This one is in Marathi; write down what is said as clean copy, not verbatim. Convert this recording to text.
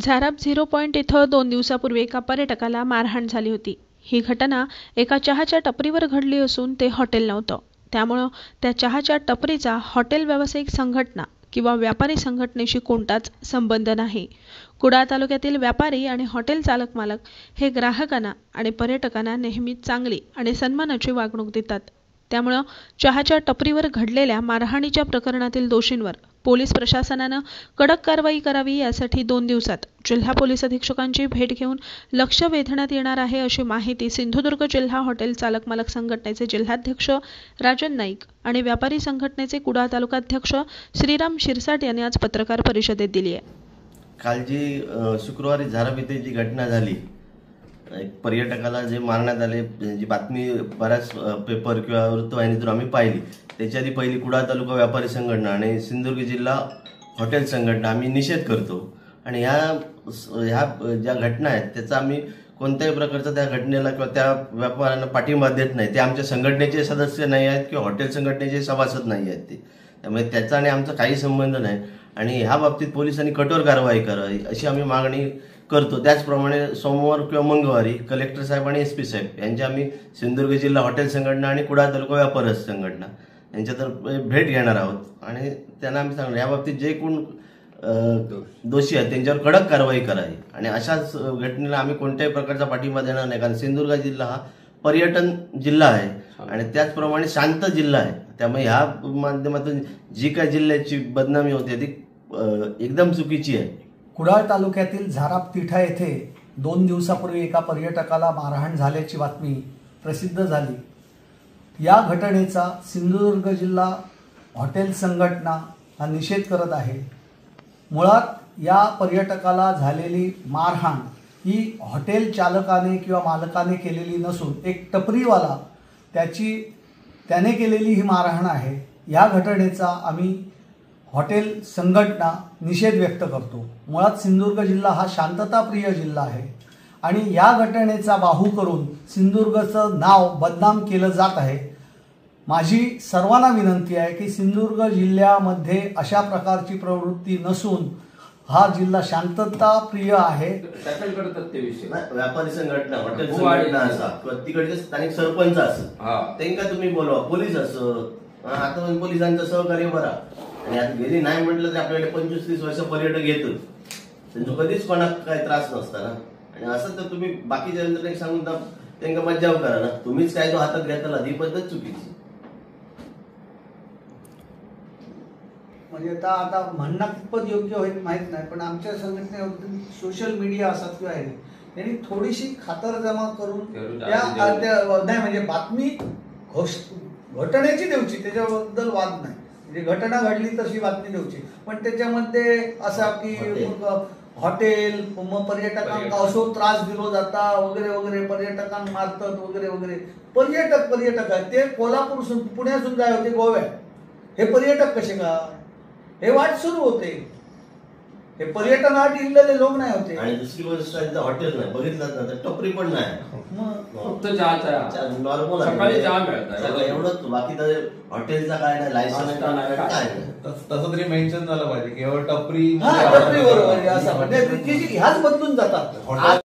झाराप झिरो पॉईंट इथं 2 दिवसापूर्वी एका पर्यटकाला मारहाण झाली होती। ही घटना एका चहाच्या टपरीवर घडली असून ते हॉटेल नव्हतं। त्यामुळे त्या चहाच्या टपरीचा हॉटेल व्यावसायिक संघटना किंवा व्यापारी संघटनेशी कोणताच संबंध नाही। कुडाळ तालुक्यातील व्यापारी आणि हॉटेल चालक मालक हे ग्राहकांना आणि पर्यटकांना नेहमीच चांगली आणि सन्मानाची वागणूक देतात। त्यामुळे चहाच्या टपरीवर घडलेल्या मारहाणीच्या प्रकरणातील दोषींवर पोलीस प्रशासनाने कडक कारवाई करावी यासाठी 2 दिवसात जिल्हा पोलीस अधीक्षकांची भेट घेऊन लक्ष वेधण्यात येणार आहे, अशी माहिती सिंधुदुर्ग जिल्हा हॉटेल चालक मालक संघटनेचे जिल्हाध्यक्ष राजन नाईक आणि व्यापारी संघटनेचे कुडाळ तालुकाध्यक्ष श्रीराम शिरसाट यांनी आज पत्रकार परिषदेत दिली आहे। काल जी शुक्रवारी झाराप येथे जी घटना झाली, एक पर्यटकाला जे मारण्यात आले, जी बातमी बऱ्याच पेपर किंवा वृत्तवाहिनीतून आम्ही पाहिली। त्याच्या आधी पहिली कुडाळ तालुका व्यापारी संघटना आणि सिंधुदुर्ग जिल्हा हॉटेल संघटना आम्ही निषेध करतो आणि ह्या ज्या घटना आहेत त्याचा आम्ही कोणत्याही प्रकारचा त्या घटनेला किंवा त्या व्यापाऱ्यांना पाठिंबा देत नाही। ते आमच्या संघटनेचे सदस्य नाही आहेत किंवा हॉटेल संघटनेचे सभासद नाही आहेत ते, त्यामुळे त्याचा आणि आमचा काही संबंध नाही आणि ह्या बाबतीत पोलिसांनी कठोर कारवाई करावी अशी आम्ही मागणी करतो। त्याचप्रमाणे सोमवार किंवा मंगळवारी कलेक्टर साहेब आणि SP साहेब यांची आम्ही सिंधुदुर्ग जिल्हा हॉटेल संघटना आणि कुडाळ तालुका व्यापारी संघटना यांच्यातर्फे भेट घेणार आहोत आणि त्यांना आम्ही सांगणार या बाबतीत जे कोण दोषी आहेत त्यांच्यावर कडक कारवाई करावी आणि अशाच घटनेला आम्ही कोणत्याही प्रकारचा पाठिंबा देणार नाही। कारण सिंधुदुर्ग जिल्हा हा पर्यटन जिल्हा आहे आणि त्याचप्रमाणे शांत जिल्हा आहे, त्यामुळे ह्या माध्यमातून जी काही जिल्ह्याची बदनामी होते ती एकदम चुकीची आहे। कुडाळ तालुक्यातील झाराप तिठा येथे 2 दिवसापूर्वी एका पर्यटकाला मारहाण झाल्याची बातमी प्रसिद्ध झाली। या घटनेचा सिंधुदुर्ग जिल्हा हॉटेल संघटना हा निषेध करत आहे। मुळात या पर्यटकाला झालेली मारहाण ही हॉटेल चालकाने किंवा मालकाने केलेली नसून एक टपरीवाला त्याने केलेली ही मारहाण आहे। या घटनेचा आम्ही हॉटेल संघटना निषेध व्यक्त करतो। मुळात सिंधुदुर्ग जिल्हा हा शांतताप्रिय जिल्हा आहे आणि या घटनेचा बाहू करून सिंधुदुर्गचं नाव बदनाम केलं जात आहे। माझी सर्वांना विनंती आहे की सिंधुदुर्ग जिल्ह्यामध्ये अशा प्रकारची प्रवृत्ती नसून हा जिल्हा शांतताप्रिय आहे। व्यापारी संघटना हॉटेल संघटना असा किंवा तिकडचे स्थानिक सरपंच असं त्यांना तुम्ही बोलवा, पोलीस असं आता पोलिसांचं सहकार्य बरा आणि आता गेली नाही म्हटलं तर आपल्याला 25-30 वर्ष पर्यटक येतो, त्यांचं कधीच कोणाला काही त्रास नसता ना। आणि असं तर तुम्ही बाकीच्या यंत्रणेक सांगून त्यांना मज्जाव करा ना, तुम्हीच काय तो हातात घेतला ही पद्धत चुकीची। म्हणजे आता म्हणणं कितपत योग्य होईल माहीत नाही, पण आमच्या संघटनेवरती सोशल मीडिया असतात किंवा आहे त्यांनी थोडीशी खातरजमा करून त्या नाही म्हणजे बातमी घटनेची द्यायची, त्याच्याबद्दल वाद नाही, म्हणजे घटना घडली तशी बातमी द्यायची, पण त्याच्यामध्ये असा की हॉटेल मग पर्यटकांना असो त्रास दिलो जाता वगैरे वगैरे, पर्यटकांना मारतात वगैरे वगैरे। पर्यटक आहेत ते कोल्हापूर पुण्यातून जाय होते गोव्यात, हे पर्यटक कसे का हे वाट सुरू होते, हे पर्यटनासाठी इलेले लोक नाही होते। आणि दुसरी गोष्ट हॉटेल नाही बघितलं ना तर टपरी पण नाही, फक्त चहा नॉर्मल सकाळी चहा मिळतात एवढंच, बाकी तर हॉटेलचा काय नाही, लायसन्स काय नाही। तसं तरी मेन्शन झालं पाहिजे की टपरी बरोबर असं म्हणजे ह्याच बदलून जातात।